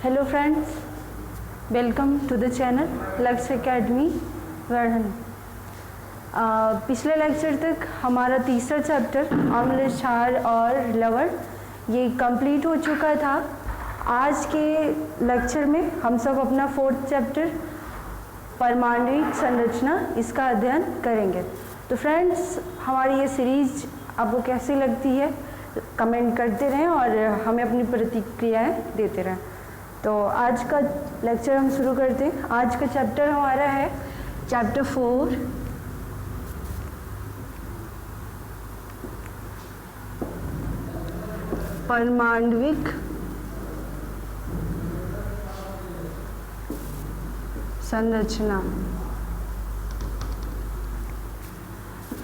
Hello friends, welcome to the channel Lakshya academy Vardhan. पिछले lecture तक हमारा तीसरा चैप्टर अम्ल, क्षार और लवण ये कंप्लीट हो चुका था। आज के लेक्चर में हम सब अपना फोर्थ चैप्टर परमाणविक संरचना इसका अध्ययन करेंगे। तो फ्रेंड्स, हमारी ये सीरीज आपको कैसी लगती है कमेंट करते रहें और हमें अपनी प्रतिक्रियाएं देते रहें। तो आज का लेक्चर हम शुरू करते हैं। आज का चैप्टर हमारा है चैप्टर 4 परमाणविक संरचना।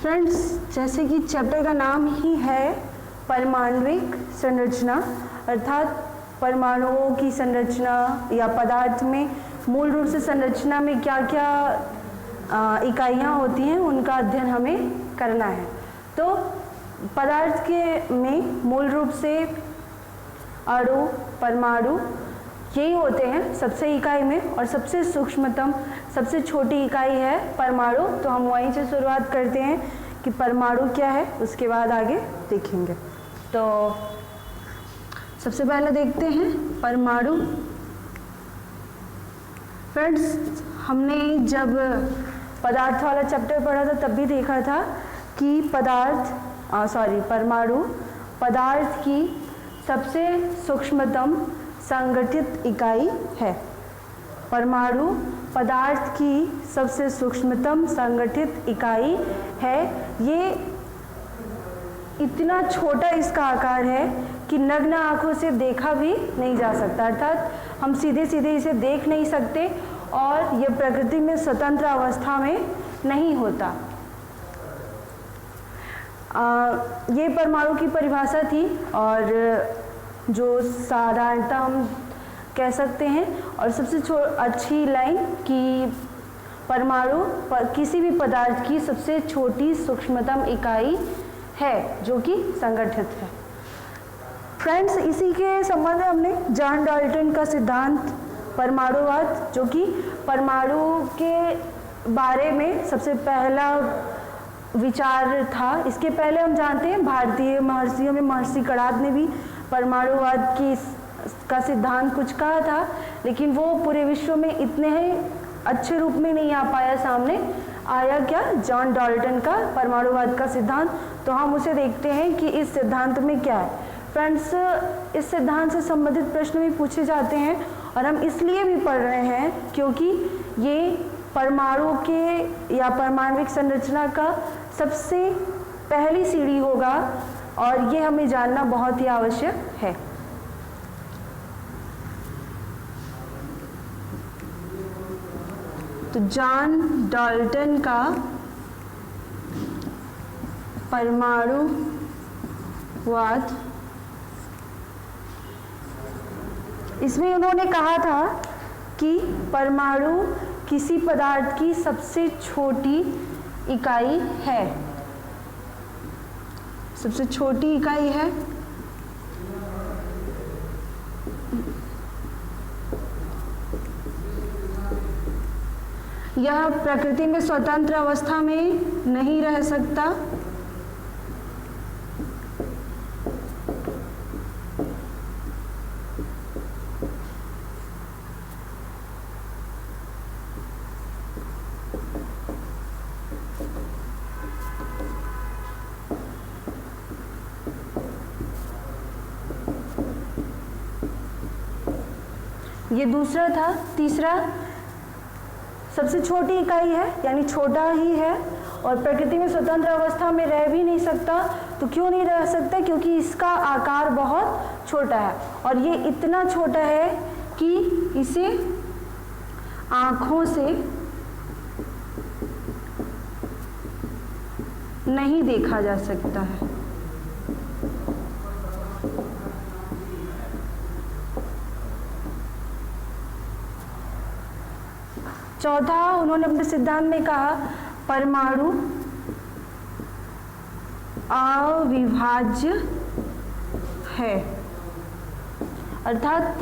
फ्रेंड्स, जैसे कि चैप्टर का नाम ही है परमाणविक संरचना, अर्थात परमाणुओं की संरचना या पदार्थ में मूल रूप से संरचना में क्या क्या इकाइयाँ होती हैं उनका अध्ययन हमें करना है। तो पदार्थ के में मूल रूप से अणु, परमाणु यही होते हैं सबसे इकाई में, और सबसे सूक्ष्मतम सबसे छोटी इकाई है परमाणु। तो हम वहीं से शुरुआत करते हैं कि परमाणु क्या है, उसके बाद आगे देखेंगे। तो सबसे पहले देखते हैं परमाणु। फ्रेंड्स, हमने जब पदार्थ वाला चैप्टर पढ़ा था तब भी देखा था कि परमाणु पदार्थ की सबसे सूक्ष्मतम संगठित इकाई है। परमाणु पदार्थ की सबसे सूक्ष्मतम संगठित इकाई है। ये इतना छोटा इसका आकार है कि नग्न आंखों से देखा भी नहीं जा सकता, अर्थात हम सीधे सीधे इसे देख नहीं सकते और यह प्रकृति में स्वतंत्र अवस्था में नहीं होता। ये परमाणु की परिभाषा थी और जो साधारणतः हम कह सकते हैं, और सबसे अच्छी लाइन कि परमाणु किसी भी पदार्थ की सबसे छोटी सूक्ष्मतम इकाई है जो कि संगठित है। फ्रेंड्स, इसी के संबंध में हमने जॉन डाल्टन का सिद्धांत परमाणुवाद, जो कि परमाणु के बारे में सबसे पहला विचार था। इसके पहले हम जानते हैं भारतीय महर्षियों में महर्षि कणाद ने भी परमाणुवाद का सिद्धांत कुछ कहा था, लेकिन वो पूरे विश्व में इतने ही अच्छे रूप में नहीं आ पाया। सामने आया क्या? जॉन डाल्टन का परमाणुवाद का सिद्धांत। तो हम उसे देखते हैं कि इस सिद्धांत में क्या है। फ्रेंड्स, इस सिद्धांत से संबंधित प्रश्न भी पूछे जाते हैं और हम इसलिए भी पढ़ रहे हैं क्योंकि ये परमाणु के या परमाणविक संरचना का सबसे पहली सीढ़ी होगा और ये हमें जानना बहुत ही आवश्यक है। तो जॉन डाल्टन का परमाणुवाद, इसमें उन्होंने कहा था कि परमाणु किसी पदार्थ की सबसे छोटी इकाई है, सबसे छोटी इकाई है। यह प्रकृति में स्वतंत्र अवस्था में नहीं रह सकता। ये दूसरा था। तीसरा, सबसे छोटी इकाई है, यानी छोटा ही है और प्रकृति में स्वतंत्र अवस्था में रह भी नहीं सकता। तो क्यों नहीं रह सकता? क्योंकि इसका आकार बहुत छोटा है और ये इतना छोटा है कि इसे आँखों से नहीं देखा जा सकता है। चौथा, उन्होंने अपने सिद्धांत में कहा परमाणु अविभाज्य है, अर्थात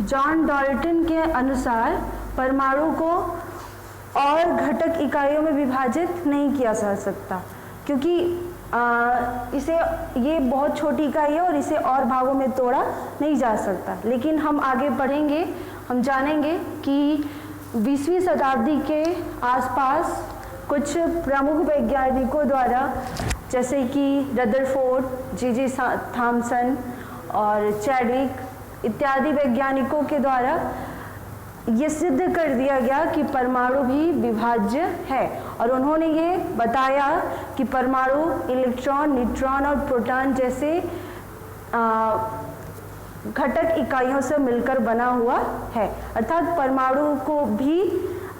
जॉन डाल्टन के अनुसार परमाणु को और घटक इकाइयों में विभाजित नहीं किया जा सकता, क्योंकि इसे ये बहुत छोटी इकाई है और इसे और भागों में तोड़ा नहीं जा सकता। लेकिन हम आगे पढ़ेंगे, हम जानेंगे कि 20वीं शताब्दी के आसपास कुछ प्रमुख वैज्ञानिकों द्वारा, जैसे कि रदरफोर्ड, जी थॉमसन और चैडविक इत्यादि वैज्ञानिकों के द्वारा ये सिद्ध कर दिया गया कि परमाणु भी विभाज्य है। और उन्होंने ये बताया कि परमाणु इलेक्ट्रॉन, न्यूट्रॉन और प्रोटॉन जैसे घटक इकाइयों से मिलकर बना हुआ है, अर्थात परमाणु को भी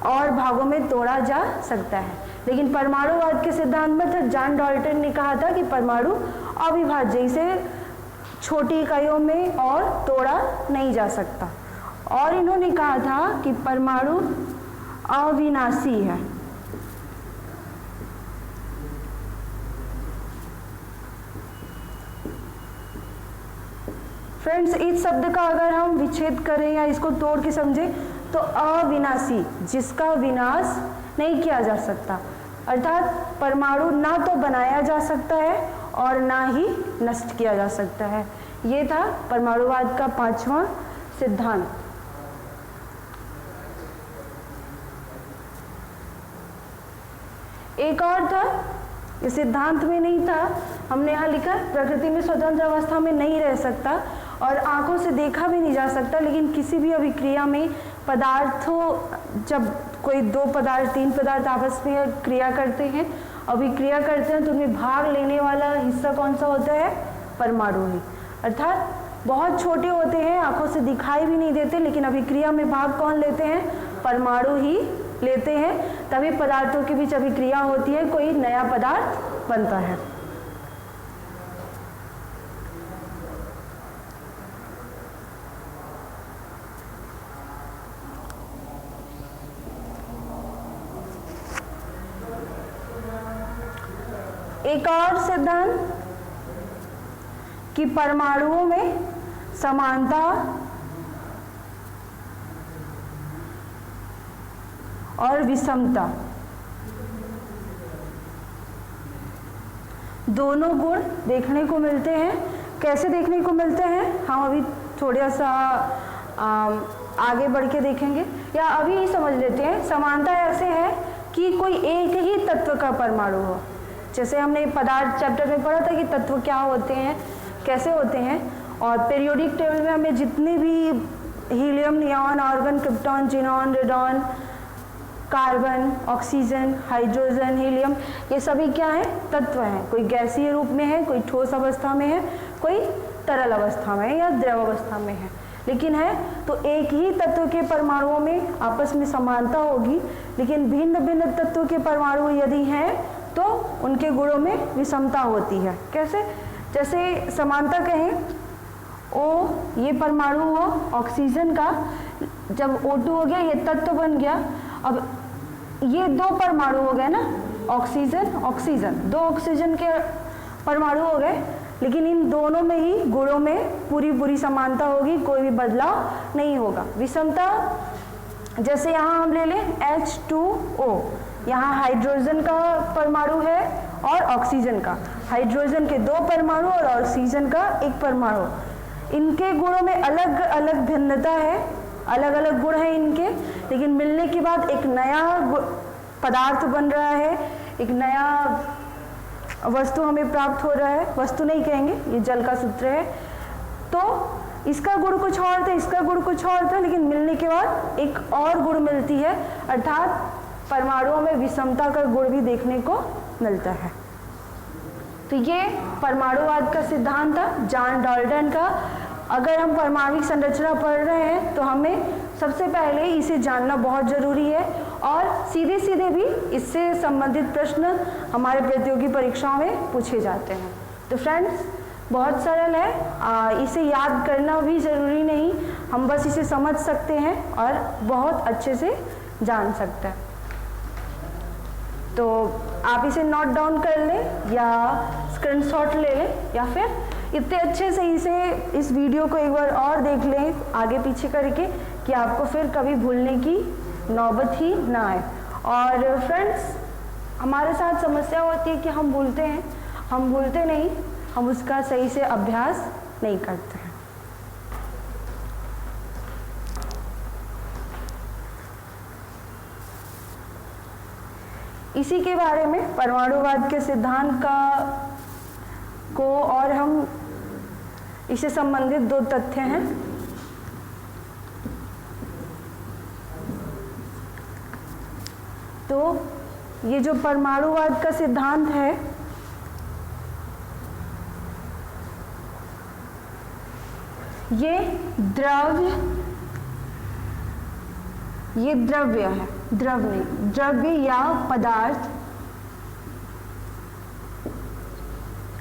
और भागों में तोड़ा जा सकता है। लेकिन परमाणुवाद के सिद्धांत में तो जॉन डाल्टन ने कहा था कि परमाणु अविभाज्य, इसे छोटी इकाइयों में और तोड़ा नहीं जा सकता। और इन्होंने कहा था कि परमाणु अविनाशी है। फ्रेंड्स, इस शब्द का अगर हम विच्छेद करें या इसको तोड़ के समझें तो अविनाशी, जिसका विनाश नहीं किया जा सकता, अर्थात परमाणु ना तो बनाया जा सकता है और ना ही नष्ट किया जा सकता है। ये था परमाणुवाद का 5वां सिद्धांत। एक और था, इस सिद्धांत में नहीं था, हमने यहाँ लिखा प्रकृति में स्वतंत्र अवस्था में नहीं रह सकता और आंखों से देखा भी नहीं जा सकता, लेकिन किसी भी अभिक्रिया में पदार्थों, जब कोई 2 पदार्थ 3 पदार्थ आपस में क्रिया करते हैं, अभिक्रिया करते हैं, तो उनमें भाग लेने वाला हिस्सा कौन सा होता है? परमाणु ही। अर्थात बहुत छोटे होते हैं, आंखों से दिखाई भी नहीं देते, लेकिन अभिक्रिया में भाग कौन लेते हैं? परमाणु ही लेते हैं। तभी पदार्थों के बीच अभिक्रिया होती है, कोई नया पदार्थ बनता है। एक और सिद्धांत कि परमाणुओं में समानता और विषमता दोनों गुण देखने को मिलते हैं। कैसे देखने को मिलते हैं हम अभी थोड़ा सा आगे बढ़ के देखेंगे, या अभी ही समझ लेते हैं। समानता ऐसे है कि कोई एक ही तत्व का परमाणु हो। जैसे हमने पदार्थ चैप्टर में पढ़ा था कि तत्व क्या होते हैं, कैसे होते हैं, और पीरियोडिक टेबल में हमें जितने भी helium, neon, argon, krypton, xenon, radon, carbon, oxygen, hydrogen, helium, ये सभी क्या है? तत्व हैं। कोई गैसीय रूप में है, कोई ठोस अवस्था में है, कोई तरल अवस्था में या द्रव अवस्था में है, लेकिन है तो एक ही तत्व के परमाणुओं में आपस में समानता होगी। लेकिन भिन्न भिन्न तत्वों के परमाणु यदि हैं तो उनके गुणों में विषमता होती है। कैसे? जैसे समानता कहें, ओ ये परमाणु हो ऑक्सीजन का, जब O2 हो गया, ये तत्व बन गया। अब ये 2 परमाणु हो गए ना, ऑक्सीजन ऑक्सीजन, 2 ऑक्सीजन के परमाणु हो गए, लेकिन इन दोनों में ही गुणों में पूरी समानता होगी, कोई भी बदलाव नहीं होगा। विषमता जैसे यहाँ हम ले लें H2O, यहाँ हाइड्रोजन का परमाणु है और ऑक्सीजन का, हाइड्रोजन के 2 परमाणु और ऑक्सीजन का 1 परमाणु। इनके गुणों में अलग अलग भिन्नता है, अलग अलग गुण हैं इनके, लेकिन मिलने के बाद एक नया पदार्थ बन रहा है, एक नया वस्तु हमें प्राप्त हो रहा है। वस्तु नहीं कहेंगे, ये जल का सूत्र है। तो इसका गुण कुछ और था, इसका गुण कुछ और था, लेकिन मिलने के बाद एक और गुण मिलती है, अर्थात परमाणुओं में विषमता का गुण भी देखने को मिलता है। तो ये परमाणुवाद का सिद्धांत था जॉन डाल्टन का। अगर हम परमाणु संरचना पढ़ रहे हैं तो हमें सबसे पहले इसे जानना बहुत ज़रूरी है, और सीधे सीधे भी इससे संबंधित प्रश्न हमारे प्रतियोगी परीक्षाओं में पूछे जाते हैं। तो फ्रेंड्स, बहुत सरल है, इसे याद करना भी ज़रूरी नहीं, हम बस इसे समझ सकते हैं और बहुत अच्छे से जान सकते हैं। तो आप इसे नोट डाउन कर लें या स्क्रीनशॉट ले लें, या फिर इतने अच्छे से इसे इस वीडियो को एक बार और देख लें आगे पीछे करके कि आपको फिर कभी भूलने की नौबत ही ना आए। और फ्रेंड्स, हमारे साथ समस्या होती है कि हम भूलते हैं, हम भूलते नहीं, हम उसका सही से अभ्यास नहीं करते हैं। इसी के बारे में परमाणुवाद के सिद्धांत को और हम इससे संबंधित 2 तथ्य हैं। तो ये जो परमाणुवाद का सिद्धांत है, ये द्रव्य है, द्रव्य या पदार्थ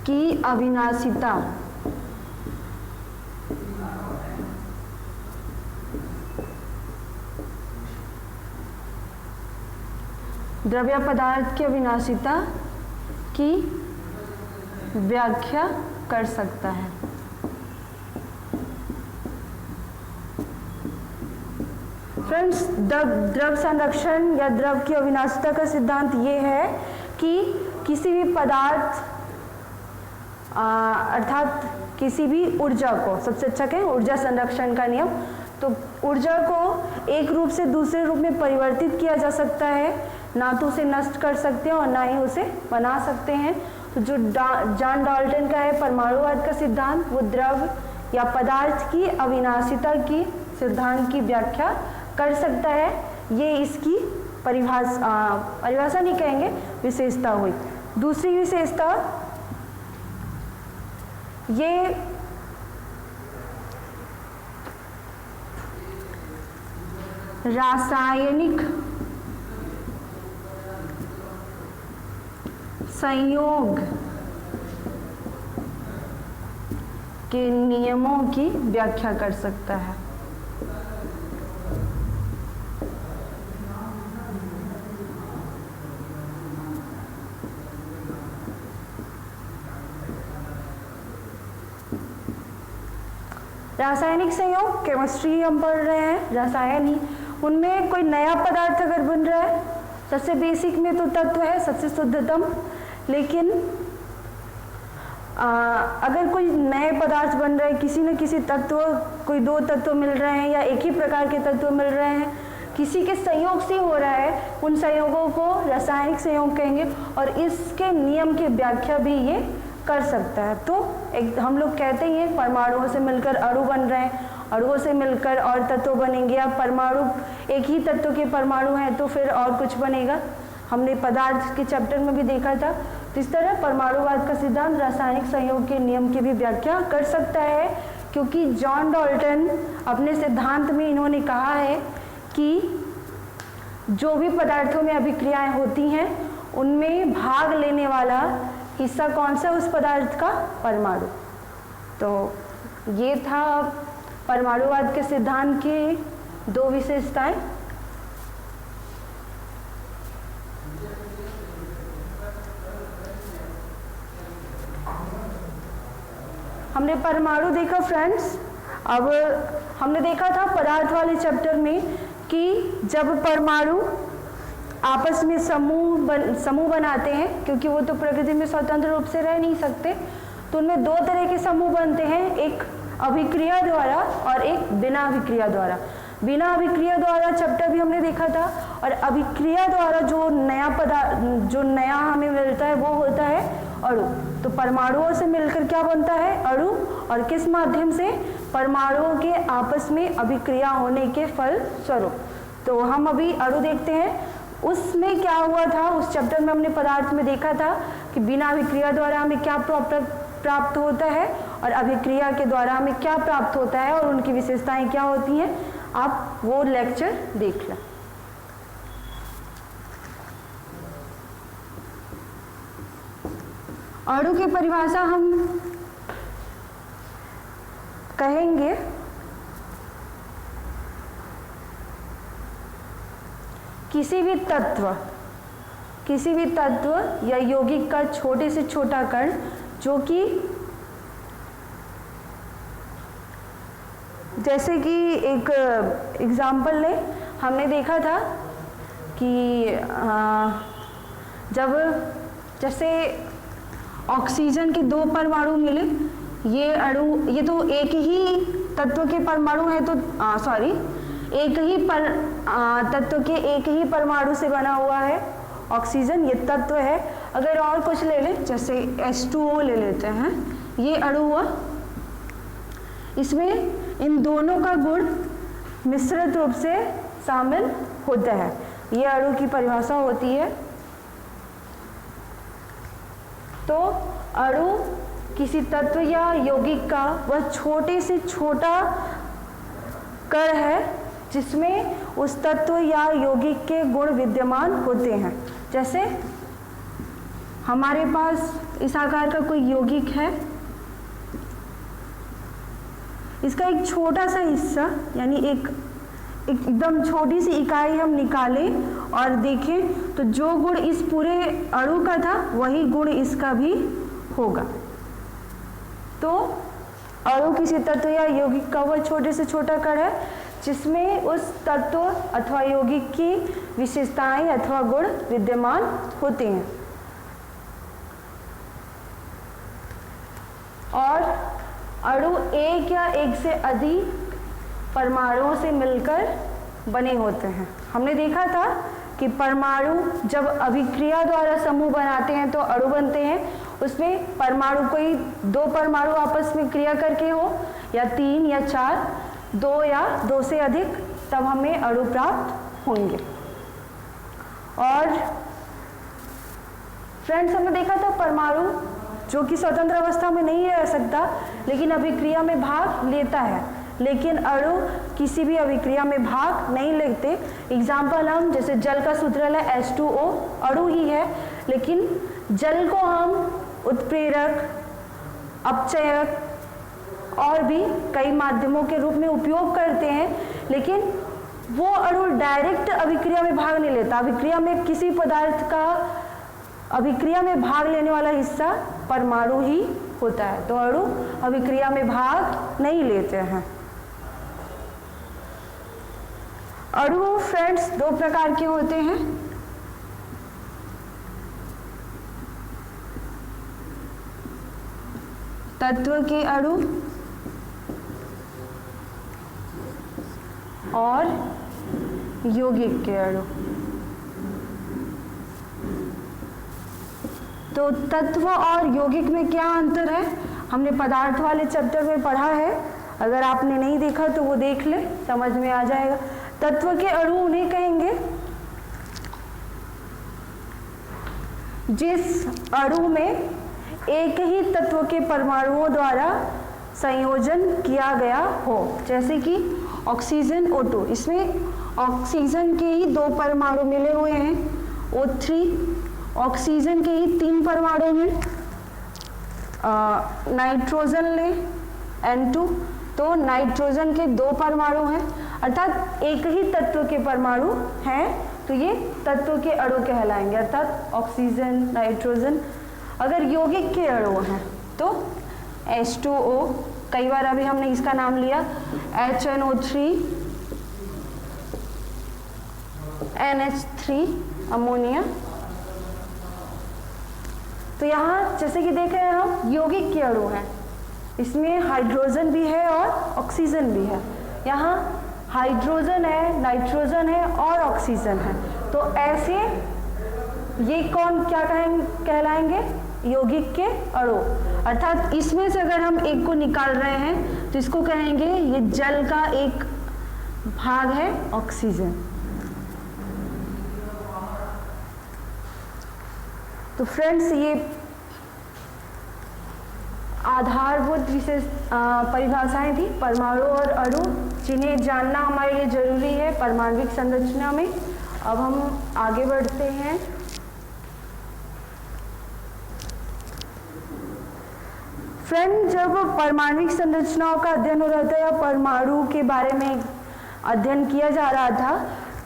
की अविनाशिता द्रव्य पदार्थ की अविनाशिता की व्याख्या कर सकता है। फ्रेंड्स, द्रव संरक्षण या द्रव की अविनाशिता का सिद्धांत ये है कि किसी भी पदार्थ अर्थात किसी भी ऊर्जा को, सबसे अच्छा कहें ऊर्जा संरक्षण का नियम, तो ऊर्जा को एक रूप से दूसरे रूप में परिवर्तित किया जा सकता है, ना तो उसे नष्ट कर सकते हैं और ना ही उसे बना सकते हैं। तो जो जॉन डाल्टन का है परमाणुवाद का सिद्धांत, वो द्रव या पदार्थ की अविनाशिता की सिद्धांत की व्याख्या कर सकता है। ये इसकी परिभाषा नहीं कहेंगे, विशेषता हुई। दूसरी विशेषता, ये रासायनिक संयोग के नियमों की व्याख्या कर सकता है। रासायनिक संयोग, केमिस्ट्री हम पढ़ रहे हैं, रसायन ही, उनमें कोई नया पदार्थ अगर बन रहा है, सबसे बेसिक में तो तत्व है सबसे शुद्धतम, लेकिन अगर कोई नए पदार्थ बन रहे हैं, किसी न किसी तत्व, कोई 2 तत्व मिल रहे हैं या एक ही प्रकार के तत्व मिल रहे हैं, किसी के संयोग से हो रहा है, उन संयोगों को रासायनिक संयोग कहेंगे और इसके नियम की व्याख्या भी ये कर सकता है। तो हम लोग कहते ही हैं परमाणुओं से मिलकर अणु बन रहे हैं, अणुओं से मिलकर और तत्व बनेंगे, या परमाणु एक ही तत्व के परमाणु हैं तो फिर और कुछ बनेगा। हमने पदार्थ के चैप्टर में भी देखा था। तो इस तरह परमाणुवाद का सिद्धांत रासायनिक संयोग के नियम की भी व्याख्या कर सकता है, क्योंकि जॉन डाल्टन अपने सिद्धांत में इन्होंने कहा है कि जो भी पदार्थों में अभिक्रियाएं होती हैं उनमें भाग लेने वाला हिस्सा कौन सा, उस पदार्थ का परमाणु। तो ये था परमाणुवाद के सिद्धांत की 2 विशेषताएं। हमने परमाणु देखा फ्रेंड्स। अब हमने देखा था पदार्थ वाले चैप्टर में कि जब परमाणु आपस में समूह बनाते हैं, क्योंकि वो तो प्रकृति में स्वतंत्र रूप से रह नहीं सकते, तो उनमें 2 तरह के समूह बनते हैं, एक अभिक्रिया द्वारा और एक बिना अभिक्रिया द्वारा। बिना अभिक्रिया द्वारा चैप्टर भी हमने देखा था, और अभिक्रिया द्वारा जो नया हमें मिलता है वो होता है अणु। तो परमाणुओं से मिलकर क्या बनता है, अणु, और किस माध्यम से, परमाणुओं के आपस में अभिक्रिया होने के फल स्वरूप। तो हम अभी अणु देखते हैं। उसमें क्या हुआ था, उस चैप्टर में हमने पदार्थ में देखा था कि बिना अभिक्रिया द्वारा हमें क्या प्राप्त होता है और अभिक्रिया के द्वारा हमें क्या प्राप्त होता है और उनकी विशेषताएं क्या होती हैं। आप वो लेक्चर देख लें। अणु की परिभाषा हम कहेंगे किसी भी तत्व या यौगिक का छोटे से छोटा कण जो कि जैसे कि एक एग्जाम्पल लें, हमने देखा था कि जब जैसे ऑक्सीजन के 2 परमाणु मिले, ये तो एक ही तत्व के परमाणु है, तो एक ही तत्व के एक ही परमाणु से बना हुआ है ऑक्सीजन, ये तत्व है। अगर और कुछ ले लें, जैसे H2O ले लेते हैं, ये अणु हुआ, इसमें इन दोनों का गुण मिश्रित रूप से शामिल होता है, ये अणु की परिभाषा होती है। तो अणु किसी तत्व या यौगिक का वह छोटे से छोटा कण है जिसमें उस तत्व या यौगिक के गुण विद्यमान होते हैं। जैसे हमारे पास इस आकार का कोई यौगिक है, इसका एक छोटा सा हिस्सा यानी एकदम छोटी सी इकाई हम निकालें और देखें तो जो गुण इस पूरे अणु का था वही गुण इसका भी होगा। तो अणु किसी तत्व या यौगिक का वह छोटे से छोटा कण है जिसमें उस तत्व अथवा यौगिक की विशेषताएं अथवा गुण विद्यमान होते हैं। और अणु एक या एक से अधिक परमाणुओं से मिलकर बने होते हैं। हमने देखा था कि परमाणु जब अभिक्रिया द्वारा समूह बनाते हैं तो अणु बनते हैं। उसमें परमाणु कोई 2 परमाणु आपस में क्रिया करके हो या 3 या 4, 2 या 2 से अधिक, तब हमें अणु प्राप्त होंगे। और फ्रेंड्स, हमने देखा था परमाणु जो कि स्वतंत्र अवस्था में नहीं रह सकता लेकिन अभिक्रिया में भाग लेता है, लेकिन अणु किसी भी अभिक्रिया में भाग नहीं लेते। एग्जाम्पल हम जैसे जल का सूत्रल है H2O, अणु ही है, लेकिन जल को हम उत्प्रेरक, अपचयक और भी कई माध्यमों के रूप में उपयोग करते हैं, लेकिन वो अणु डायरेक्ट अभिक्रिया में भाग नहीं लेता। अभिक्रिया में किसी पदार्थ का अभिक्रिया में भाग लेने वाला हिस्सा परमाणु ही होता है, तो अणु अभिक्रिया में भाग नहीं लेते हैं। अणु फ्रेंड्स 2 प्रकार के होते हैं। तत्व के अणु और यौगिक के अणु। तो तत्व और यौगिक में क्या अंतर है, हमने पदार्थ वाले चैप्टर में पढ़ा है। अगर आपने नहीं देखा तो वो देख ले, समझ में आ जाएगा। तत्व के अणु उन्हें कहेंगे जिस अणु में एक ही तत्व के परमाणुओं द्वारा संयोजन किया गया हो। जैसे कि ऑक्सीजन O2, इसमें ऑक्सीजन के ही 2 परमाणु मिले हुए हैं O3, ऑक्सीजन के ही 3 परमाणु हैं, नाइट्रोजन ले N2, तो नाइट्रोजन के 2 परमाणु हैं, अर्थात एक ही तत्व के परमाणु हैं, तो ये तत्व के अणु कहलाएंगे, अर्थात ऑक्सीजन, नाइट्रोजन। अगर यौगिक के अणु हैं तो H2O, कई बार अभी हमने इसका नाम लिया, HNO3, NH3 अमोनिया। तो यहाँ जैसे कि देख रहे हैं हम यौगिक के अणु हैं, इसमें हाइड्रोजन भी है और ऑक्सीजन भी है। यहाँ हाइड्रोजन है, नाइट्रोजन है और ऑक्सीजन है, तो ऐसे ये कौन क्या कहलाएंगे, यौगिक के अणु। अर्थात इसमें से अगर हम एक को निकाल रहे हैं तो इसको कहेंगे ये जल का एक भाग है ऑक्सीजन। तो फ्रेंड्स, ये आधारभूत विशेष परिभाषाएं थी परमाणु और अणु, जिन्हें जानना हमारे लिए जरूरी है परमाणविक संरचना में। अब हम आगे बढ़ते हैं। फ्रेंड, जब परमाणविक संरचनाओं का अध्ययन हो रहा था या परमाणु के बारे में अध्ययन किया जा रहा था,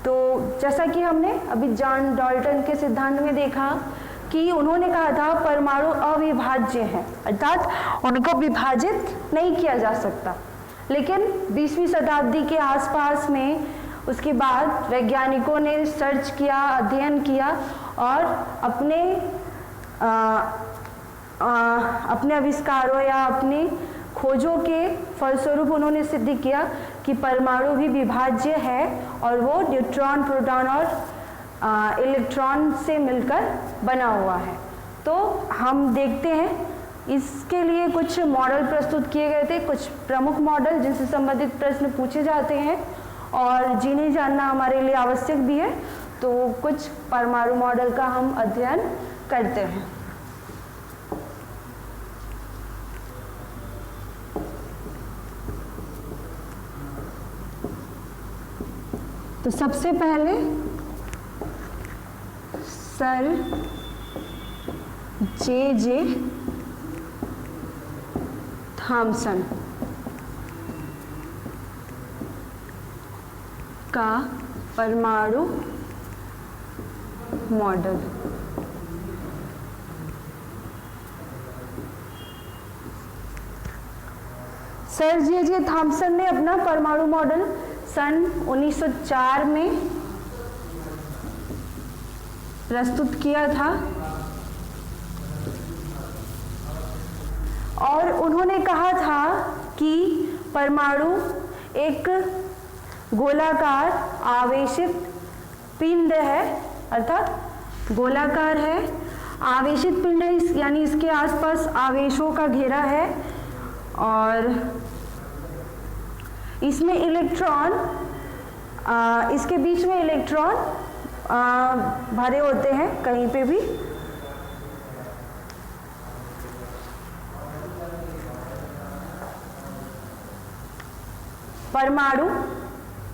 तो जैसा कि हमने अभी जॉन डाल्टन के सिद्धांत में देखा कि उन्होंने कहा था परमाणु अविभाज्य है, अर्थात उनको विभाजित नहीं किया जा सकता। लेकिन 20वीं शताब्दी के आसपास में उसके बाद वैज्ञानिकों ने सर्च किया, अध्ययन किया और अपने आविष्कारों या अपनी खोजों के फलस्वरूप उन्होंने सिद्ध किया कि परमाणु भी विभाज्य है और वो न्यूट्रॉन, प्रोटॉन और इलेक्ट्रॉन से मिलकर बना हुआ है। तो हम देखते हैं, इसके लिए कुछ मॉडल प्रस्तुत किए गए थे, कुछ प्रमुख मॉडल जिनसे संबंधित प्रश्न पूछे जाते हैं और जिन्हें जानना हमारे लिए आवश्यक भी है। तो कुछ परमाणु मॉडल का हम अध्ययन करते हैं। तो सबसे पहले सर जे थॉमसन का परमाणु मॉडल। सर जे थॉमसन ने अपना परमाणु मॉडल सन 1904 में प्रस्तुत किया था और उन्होंने कहा था कि परमाणु एक गोलाकार आवेशित पिंड है, अर्थात गोलाकार है, आवेशित पिंड है, यानी इसके आसपास आवेशों का घेरा है और इसमें इलेक्ट्रॉन, इसके बीच में इलेक्ट्रॉन भरे होते हैं कहीं पे भी। परमाणु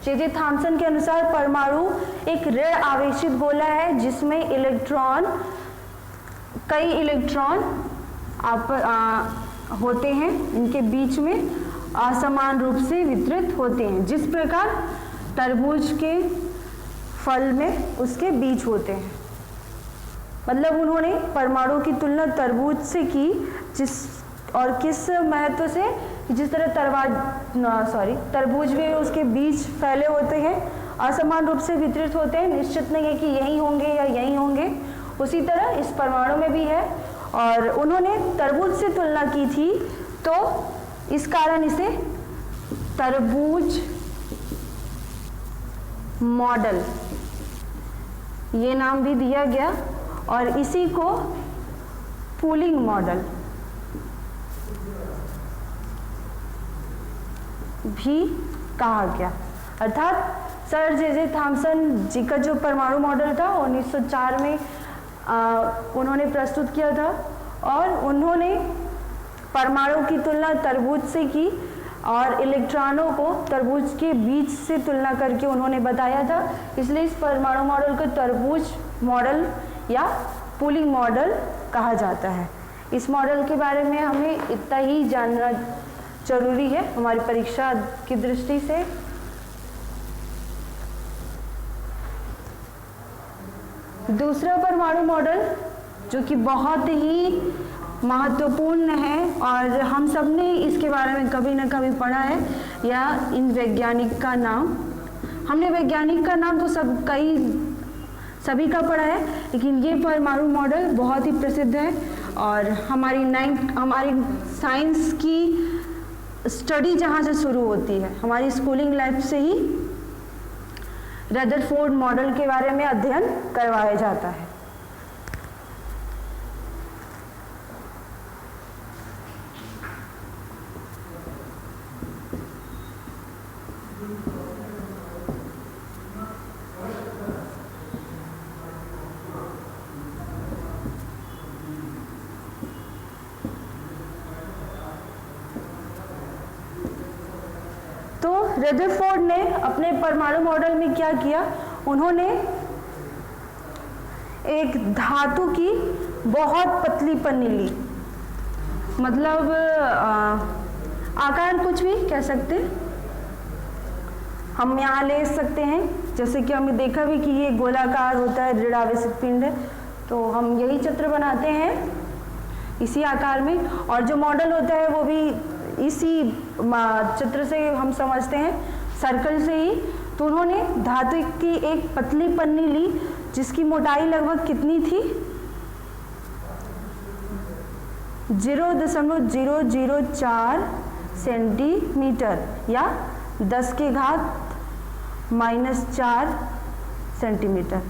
जे थॉमसन के अनुसार परमाणु एक ऋण आवेशित गोला है जिसमें इलेक्ट्रॉन, कई इलेक्ट्रॉन होते हैं, इनके बीच में असमान रूप से वितरित होते हैं, जिस प्रकार तरबूज के फल में उसके बीज होते हैं। मतलब उन्होंने परमाणु की तुलना तरबूज से की, किस महत्व से, जिस तरह तरबूज में उसके बीज फैले होते हैं, असमान रूप से वितरित होते हैं, निश्चित नहीं है कि यही होंगे या यही होंगे, उसी तरह इस परमाणु में भी है। और उन्होंने तरबूज से तुलना की थी, तो इस कारण इसे तरबूज मॉडल ये नाम भी दिया गया और इसी को पूलिंग मॉडल भी कहा गया। अर्थात सर जे थॉमसन जी का जो परमाणु मॉडल था 1904 में उन्होंने प्रस्तुत किया था और उन्होंने परमाणु की तुलना तरबूज से की और इलेक्ट्रॉनों को तरबूज के बीज से तुलना करके उन्होंने बताया था, इसलिए इस परमाणु मॉडल को तरबूज मॉडल या पूलिंग मॉडल कहा जाता है। इस मॉडल के बारे में हमें इतना ही जानना जरूरी है हमारी परीक्षा की दृष्टि से। दूसरा परमाणु मॉडल जो कि बहुत ही महत्वपूर्ण है और हम सब ने इसके बारे में कभी न कभी पढ़ा है, या इन वैज्ञानिक का नाम, हमने वैज्ञानिक का नाम तो सभी का पढ़ा है, लेकिन ये परमाणु मॉडल बहुत ही प्रसिद्ध है और हमारी साइंस की स्टडी जहाँ से शुरू होती है, हमारी स्कूलिंग लाइफ से ही रदरफोर्ड मॉडल के बारे में अध्ययन करवाया जाता है। रदरफोर्ड ने अपने परमाणु मॉडल में क्या किया, उन्होंने एक धातु की बहुत पतली पन्नी ली, मतलब आकार कुछ भी कह सकते हम यहाँ ले सकते हैं, जैसे कि हमने देखा भी कि ये गोलाकार होता है, दृढ़ आवेशित पिंड है, तो हम यही चित्र बनाते हैं इसी आकार में, और जो मॉडल होता है वो भी इसी चित्र से हम समझते हैं, सर्कल से ही। तो उन्होंने धातु की एक पतली पन्नी ली जिसकी मोटाई लगभग कितनी थी, 0.004 सेंटीमीटर या 10⁻⁻⁴ सेंटीमीटर,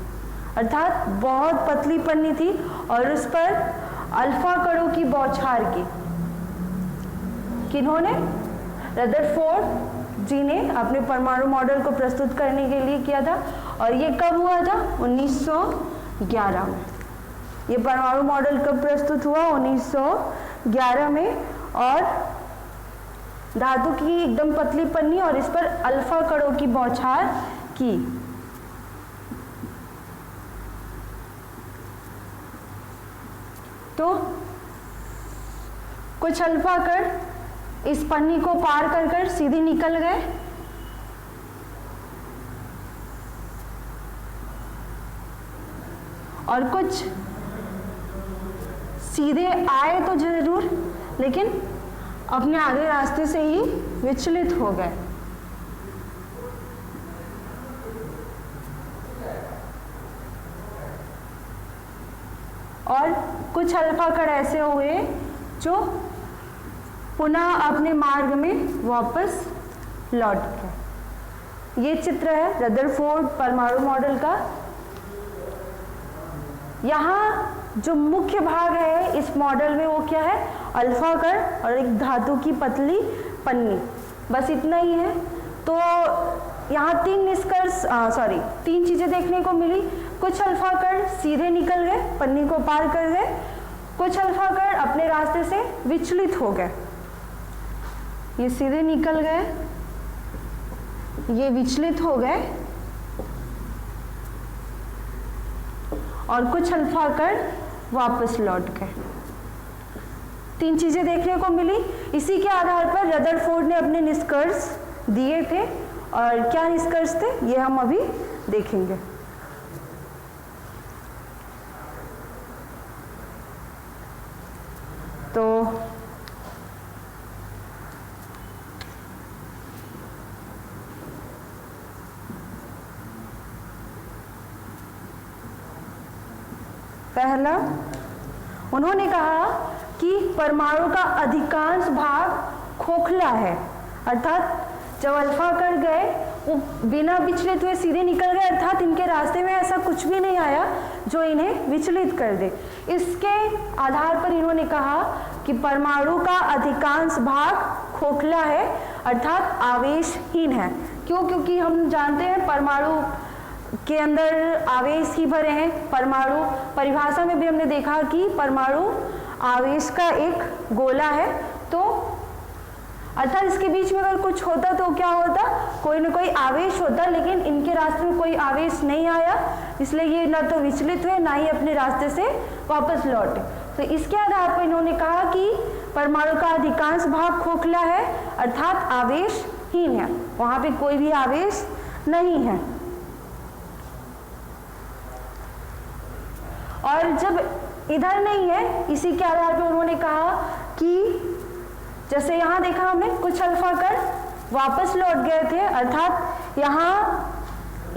अर्थात बहुत पतली पन्नी थी और उस पर अल्फा कणों की बौछार की। किन्होंने? रदरफोर्ड जी ने अपने परमाणु मॉडल को प्रस्तुत करने के लिए किया था। और ये कब हुआ था? 1911 में। ये परमाणु मॉडल कब प्रस्तुत हुआ? 1911 में। और धातु की एकदम पतली पन्नी और इस पर अल्फा कणों की बौछार की। तो कुछ अल्फा कण इस पन्नी को पार कर कर सीधे निकल गए और कुछ सीधे आए तो जरूर, लेकिन अपने आगे रास्ते से ही विचलित हो गए। और कुछ अल्फा कण ऐसे हुए जो पुनः अपने मार्ग में वापस लौट गए। ये चित्र है रदरफोर्ड परमाणु मॉडल का। यहाँ जो मुख्य भाग है इस मॉडल में वो क्या है? अल्फा कण और एक धातु की पतली पन्नी, बस इतना ही है। तो यहाँ तीन चीजें देखने को मिली। कुछ अल्फा कण सीधे निकल गए, पन्नी को पार कर गए। कुछ अल्फा कण अपने रास्ते से विचलित हो गए। ये सीधे निकल गए, ये विचलित हो गए और कुछ अल्फा कण वापस लौट गए। तीन चीजें देखने को मिली। इसी के आधार पर रदरफोर्ड ने अपने निष्कर्ष दिए थे। और क्या निष्कर्ष थे ये हम अभी देखेंगे। तो पहला, उन्होंने कहा कि परमाणु का अधिकांश भाग खोखला है, अर्थात जब अल्फा कण गए वो बिना विचलित हुए सीधे निकल गए, अर्थात इनके रास्ते में ऐसा कुछ भी नहीं आया जो इन्हें विचलित कर दे। इसके आधार पर इन्होंने कहा कि परमाणु का अधिकांश भाग खोखला है, अर्थात आवेशहीन है। क्यों? क्योंकि हम जानते हैं परमाणु के अंदर आवेश ही भरे हैं। परमाणु परिभाषा में भी हमने देखा कि परमाणु आवेश का एक गोला है। तो अर्थात इसके बीच में अगर कुछ होता तो क्या होता? कोई ना कोई आवेश होता, लेकिन इनके रास्ते में कोई आवेश नहीं आया, इसलिए ये न तो विचलित हुए ना ही अपने रास्ते से वापस लौटे। तो इसके आधार पर इन्होंने कहा कि परमाणु का अधिकांश भाग खोखला है, अर्थात आवेशहीन है, वहां पे कोई भी आवेश नहीं है। और जब इधर नहीं है, इसी के आधार पर उन्होंने कहा कि जैसे यहाँ देखा हमने कुछ अल्फा कण वापस लौट गए थे, अर्थात यहाँ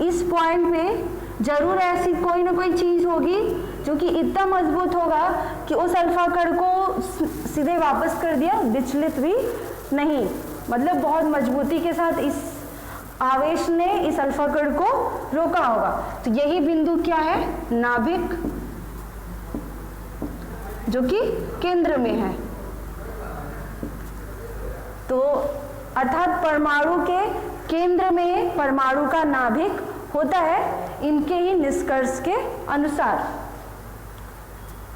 इस पॉइंट पे जरूर ऐसी कोई ना कोई चीज होगी जो कि इतना मजबूत होगा कि उस अल्फा कण को सीधे वापस कर दिया, विचलित भी नहीं, मतलब बहुत मजबूती के साथ इस आवेश ने इस अल्फा कण को रोका होगा। तो यही बिंदु क्या है? नाभिक, जो कि केंद्र में है। तो अर्थात परमाणु के केंद्र में परमाणु का नाभिक होता है, इनके ही निष्कर्ष के अनुसार।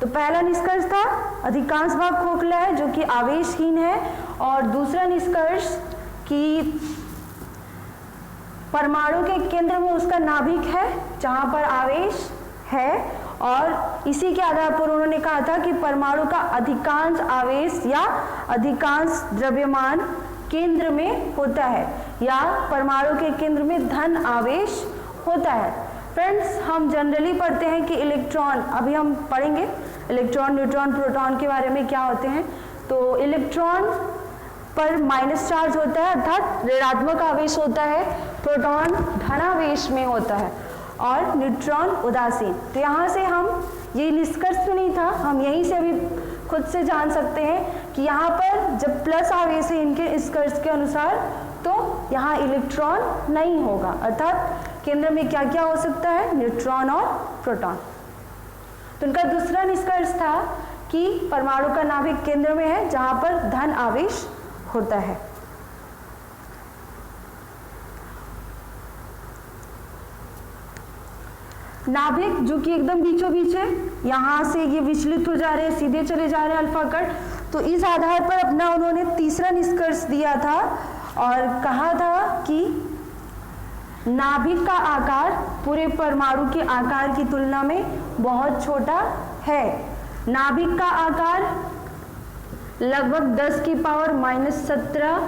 तो पहला निष्कर्ष था अधिकांश भाग खोखला है जो कि आवेशहीन है, और दूसरा निष्कर्ष कि परमाणु के केंद्र में उसका नाभिक है जहां पर आवेश है, और इसी के आधार पर उन्होंने कहा था कि परमाणु का अधिकांश आवेश या अधिकांश द्रव्यमान केंद्र में होता है, या परमाणु के केंद्र में धन आवेश होता है। फ्रेंड्स, हम जनरली पढ़ते हैं कि इलेक्ट्रॉन, अभी हम पढ़ेंगे इलेक्ट्रॉन, न्यूट्रॉन, प्रोटॉन के बारे में क्या होते हैं। तो इलेक्ट्रॉन पर माइनस चार्ज होता है अर्थात ऋणात्मक आवेश होता है, प्रोटॉन धनावेश में होता है और न्यूट्रॉन उदासीन। तो यहाँ से हम ये निष्कर्ष तो नहीं था, हम यहीं से अभी खुद से जान सकते हैं कि यहाँ पर जब प्लस आवेश है इनके निष्कर्ष के अनुसार तो यहाँ इलेक्ट्रॉन नहीं होगा, अर्थात केंद्र में क्या क्या हो सकता है, न्यूट्रॉन और प्रोटॉन। तो उनका दूसरा निष्कर्ष था कि परमाणु का नाभिक केंद्र में है जहां पर धन आवेश होता है। नाभिक जो कि एकदम बीचों बीच है, यहां से ये विचलित हो जा रहे हैं, सीधे चले जा रहे हैं अल्फा कट। तो इस आधार पर अपना उन्होंने तीसरा निष्कर्ष दिया था और कहा था कि नाभिक का आकार पूरे परमाणु के आकार की तुलना में बहुत छोटा है। नाभिक का आकार लगभग 10 की पावर -17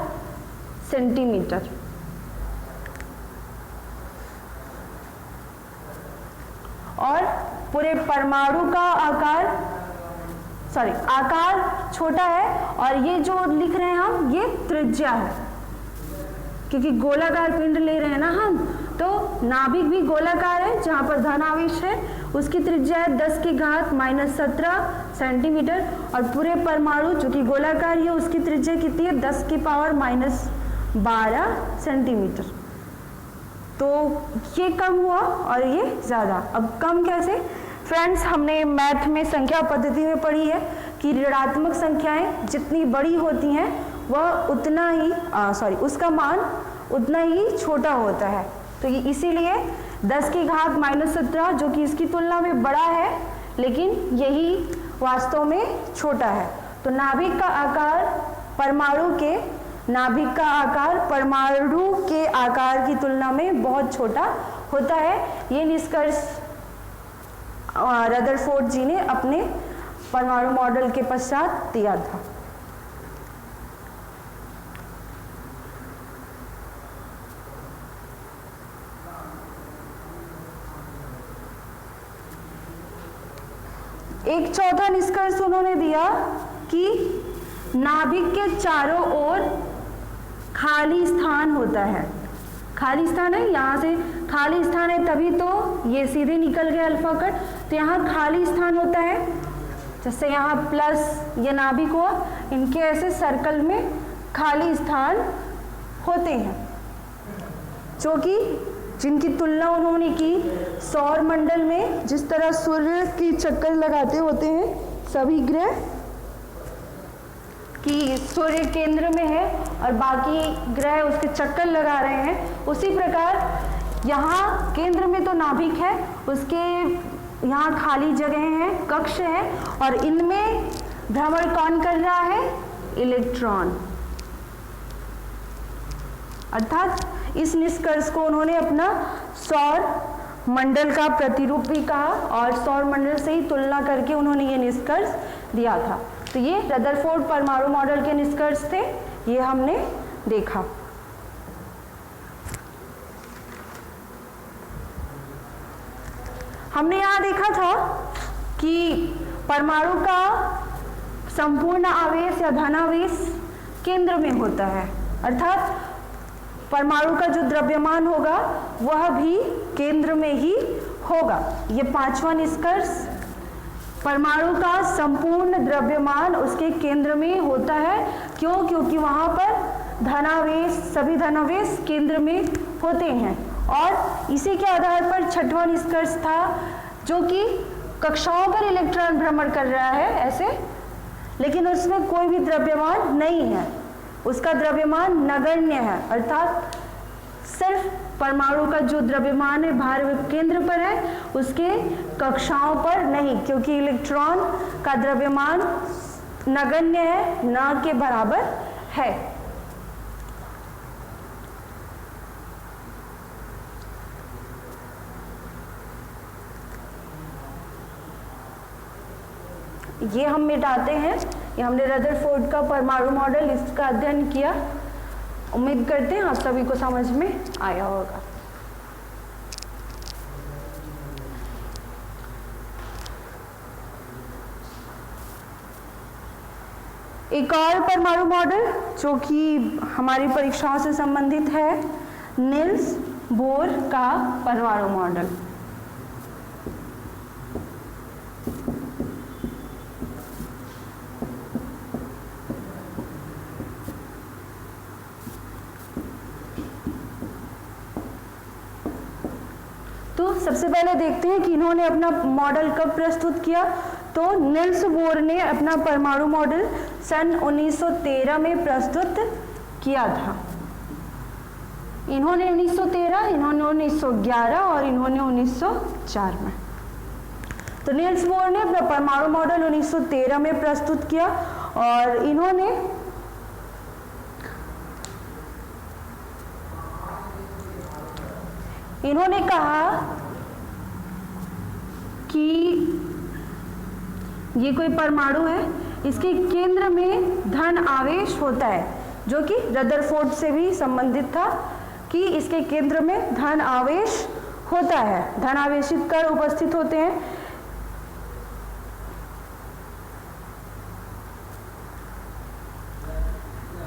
सेंटीमीटर। और पूरे परमाणु का आकार छोटा है और ये जो लिख रहे हैं हम ये त्रिज्या है, क्योंकि गोलाकार पिंड ले रहे हैं ना हम, तो नाभिक भी गोलाकार है जहां पर धन आवेश है, उसकी त्रिज्या है 10 की घात -17 सेंटीमीटर और पूरे परमाणु जो कि गोलाकार है उसकी त्रिज्या कितनी है, 10 की पावर -12 सेंटीमीटर। तो ये कम हुआ और ये ज़्यादा। अब कम कैसे फ्रेंड्स, हमने मैथ में संख्या पद्धति में पढ़ी है कि ऋणात्मक संख्याएं जितनी बड़ी होती हैं वह उतना ही उसका मान उतना ही छोटा होता है। तो ये इसीलिए 10 की घात -17 जो कि इसकी तुलना में बड़ा है लेकिन यही वास्तव में छोटा है। तो नाभिक का आकार परमाणु के आकार की तुलना में बहुत छोटा होता है। ये निष्कर्ष रदरफोर्ड जी ने अपने परमाणु मॉडल के पश्चात दिया था। एक चौथा निष्कर्ष उन्होंने दिया कि नाभिक के चारों ओर खाली स्थान होता है। खाली स्थान है, यहाँ से खाली स्थान है तभी तो ये सीधे निकल गए अल्फा कट। तो यहाँ खाली स्थान होता है, जैसे यहाँ प्लस ये नाभिक हुआ, इनके ऐसे सर्कल में खाली स्थान होते हैं जो कि जिनकी तुलना उन्होंने की सौर मंडल में जिस तरह सूर्य की चक्कर लगाते होते हैं सभी ग्रह कि सूर्य केंद्र में है और बाकी ग्रह उसके चक्कर लगा रहे हैं, उसी प्रकार यहाँ केंद्र में तो नाभिक है, उसके यहाँ खाली जगह हैं, कक्ष है और इनमें भ्रमण कौन कर रहा है, इलेक्ट्रॉन। अर्थात इस निष्कर्ष को उन्होंने अपना सौर मंडल का प्रतिरूप भी कहा और सौर मंडल से ही तुलना करके उन्होंने ये निष्कर्ष दिया था। तो ये रदरफोर्ड परमाणु मॉडल के निष्कर्ष थे, ये हमने देखा। हमने यहाँ देखा था कि परमाणु का संपूर्ण आवेश या धनावेश केंद्र में होता है, अर्थात परमाणु का जो द्रव्यमान होगा वह भी केंद्र में ही होगा। ये पांचवा निष्कर्ष, परमाणु का संपूर्ण द्रव्यमान उसके केंद्र में होता है। क्यों? क्योंकि वहां पर धनावेश, सभी धनावेश केंद्र में होते हैं। और इसी के आधार पर छठवां निष्कर्ष था जो कि कक्षाओं पर इलेक्ट्रॉन भ्रमण कर रहा है ऐसे, लेकिन उसमें कोई भी द्रव्यमान नहीं है, उसका द्रव्यमान नगण्य है, अर्थात सिर्फ परमाणु का जो द्रव्यमान है भार केंद्र पर है, उसके कक्षाओं पर नहीं, क्योंकि इलेक्ट्रॉन का द्रव्यमान नगण्य है, न के बराबर है। ये हम मिटाते हैं। ये हमने रदरफोर्ड का परमाणु मॉडल इसका अध्ययन किया। उम्मीद करते हैं आप सभी को समझ में आया होगा। एक और परमाणु मॉडल जो कि हमारी परीक्षाओं से संबंधित है, नील्स बोर का परमाणु मॉडल। तो सबसे पहले देखते हैं कि इन्होंने अपना मॉडल कब प्रस्तुत किया। तो नील्स बोर ने अपना परमाणु मॉडल सन 1913 में प्रस्तुत किया था। इन्होंने 1913, इन्होंने 1911 और इन्होंने 1904 में। तो नील्स बोर ने अपना परमाणु मॉडल 1913 में प्रस्तुत किया और इन्होंने कहा कि ये कोई परमाणु है, इसके केंद्र में धन आवेश होता है, जो कि रदरफोर्ड से भी संबंधित था कि इसके केंद्र में धन आवेश होता है, धन आवेशित कण उपस्थित होते हैं।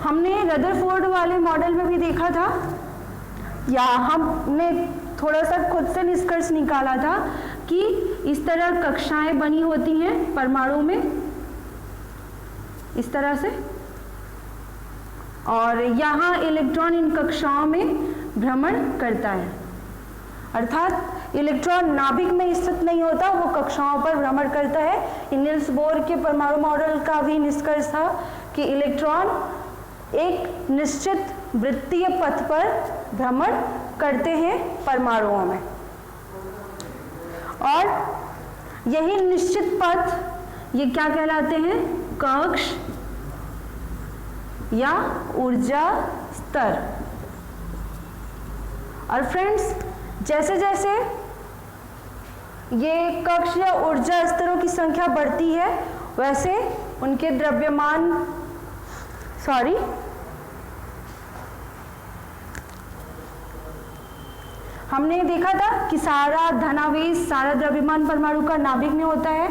हमने रदरफोर्ड वाले मॉडल में भी देखा था, या हमने थोड़ा सा खुद से निष्कर्ष निकाला था कि इस तरह कक्षाएं बनी होती हैं परमाणु में, इस तरह से, और यहाँ इलेक्ट्रॉन इन कक्षाओं में भ्रमण करता है। अर्थात इलेक्ट्रॉन नाभिक में स्थित नहीं होता, वो कक्षाओं पर भ्रमण करता है। नील्स बोर के परमाणु मॉडल का भी निष्कर्ष था कि इलेक्ट्रॉन एक निश्चित वृत्तीय पथ पर भ्रमण करते हैं परमाणुओं में, और यही निश्चित पथ ये क्या कहलाते हैं, कक्ष या ऊर्जा स्तर। और फ्रेंड्स, जैसे जैसे ये कक्ष या ऊर्जा स्तरों की संख्या बढ़ती है, वैसे उनके द्रव्यमान, हमने देखा था कि सारा धनावेश, सारा द्रव्यमान परमाणु का नाभिक में होता है,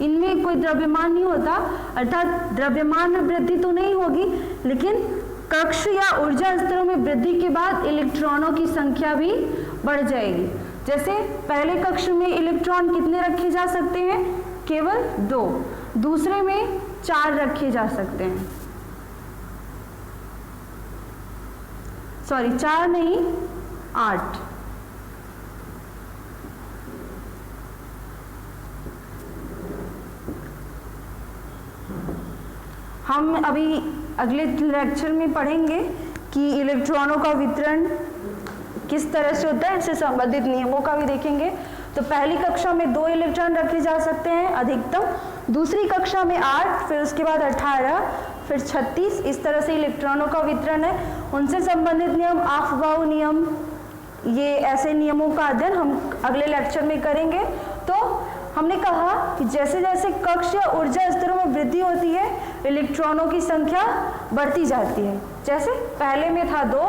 इनमें कोई द्रव्यमान नहीं होता। अर्थात द्रव्यमान में वृद्धि तो नहीं होगी, लेकिन कक्ष या ऊर्जा स्तरों में वृद्धि के बाद इलेक्ट्रॉनों की संख्या भी बढ़ जाएगी। जैसे पहले कक्ष में इलेक्ट्रॉन कितने रखे जा सकते हैं, केवल 2, दूसरे में 4 रखे जा सकते हैं, 4 नहीं 8। हम अभी अगले लेक्चर में पढ़ेंगे कि इलेक्ट्रॉनों का वितरण किस तरह से होता है, इससे संबंधित नियमों का भी देखेंगे। तो पहली कक्षा में 2 इलेक्ट्रॉन रखे जा सकते हैं अधिकतम, दूसरी कक्षा में 8, फिर उसके बाद 18, फिर 36, इस तरह से इलेक्ट्रॉनों का वितरण है। उनसे संबंधित नियम, अफबाउ नियम, ये ऐसे नियमों का अध्ययन हम अगले लेक्चर में करेंगे। तो हमने कहा कि जैसे जैसे कक्ष या ऊर्जा स्तरों में वृद्धि होती है, इलेक्ट्रॉनों की संख्या बढ़ती जाती है। जैसे पहले में था 2,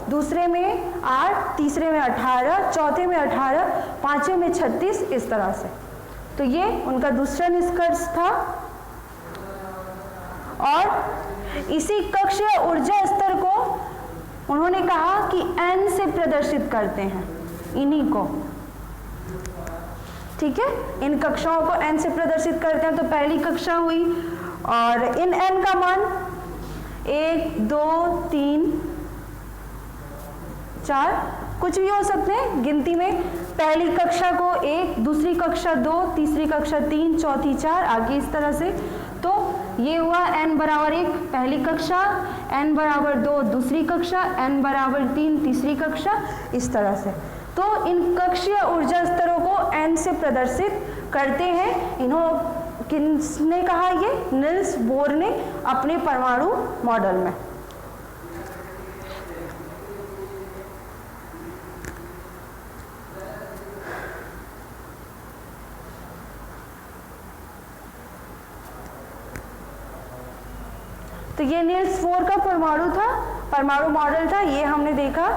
दूसरे में 8, तीसरे में 18, चौथे में 18, पांचवें में 36, इस तरह से। तो ये उनका दूसरा निष्कर्ष था। और इसी कक्ष या ऊर्जा स्तर को उन्होंने कहा कि n से प्रदर्शित करते हैं, इन्हीं को, ठीक है, इन कक्षाओं को n से प्रदर्शित करते हैं। तो पहली कक्षा हुई और इन n का मान 1, 2, 3, 4 कुछ भी हो सकते हैं गिनती में। पहली कक्षा को 1, दूसरी कक्षा 2, तीसरी कक्षा 3, चौथी 4, आगे इस तरह से। तो ये हुआ n बराबर 1 पहली कक्षा, n बराबर 2 दूसरी कक्षा, n बराबर 3 तीसरी कक्षा, इस तरह से। तो इन कक्षीय ऊर्जा स्तरों को n से प्रदर्शित करते हैं। किसने कहा, ये नील्स बोर ने अपने परमाणु मॉडल में। तो ये नील्स बोर का परमाणु मॉडल था, ये हमने देखा।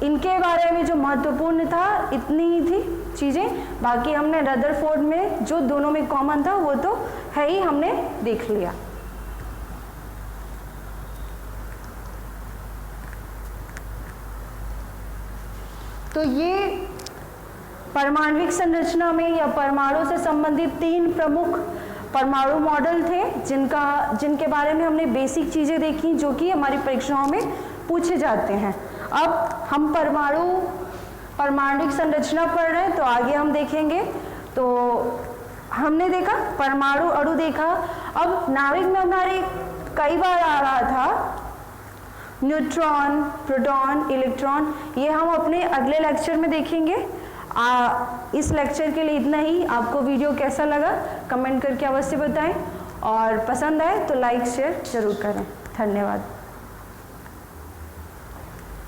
इनके बारे में जो महत्वपूर्ण था इतनी ही थी चीज़ें, बाकी हमने रदरफोर्ड में जो दोनों में कॉमन था वो तो है ही, हमने देख लिया। तो ये परमाणविक संरचना में या परमाणु से संबंधित 3 प्रमुख परमाणु मॉडल थे जिनके बारे में हमने बेसिक चीज़ें देखी जो कि हमारी परीक्षाओं में पूछे जाते हैं। अब हम परमाणविक संरचना पढ़ रहे हैं, तो आगे हम देखेंगे। तो हमने देखा परमाणु अणु देखा। अब नाभिक में हमारे कई बार आ रहा था न्यूट्रॉन, प्रोटॉन, इलेक्ट्रॉन, ये हम अपने अगले लेक्चर में देखेंगे। इस लेक्चर के लिए इतना ही। आपको वीडियो कैसा लगा कमेंट करके अवश्य बताएं, और पसंद आए तो लाइक शेयर जरूर करें। धन्यवाद।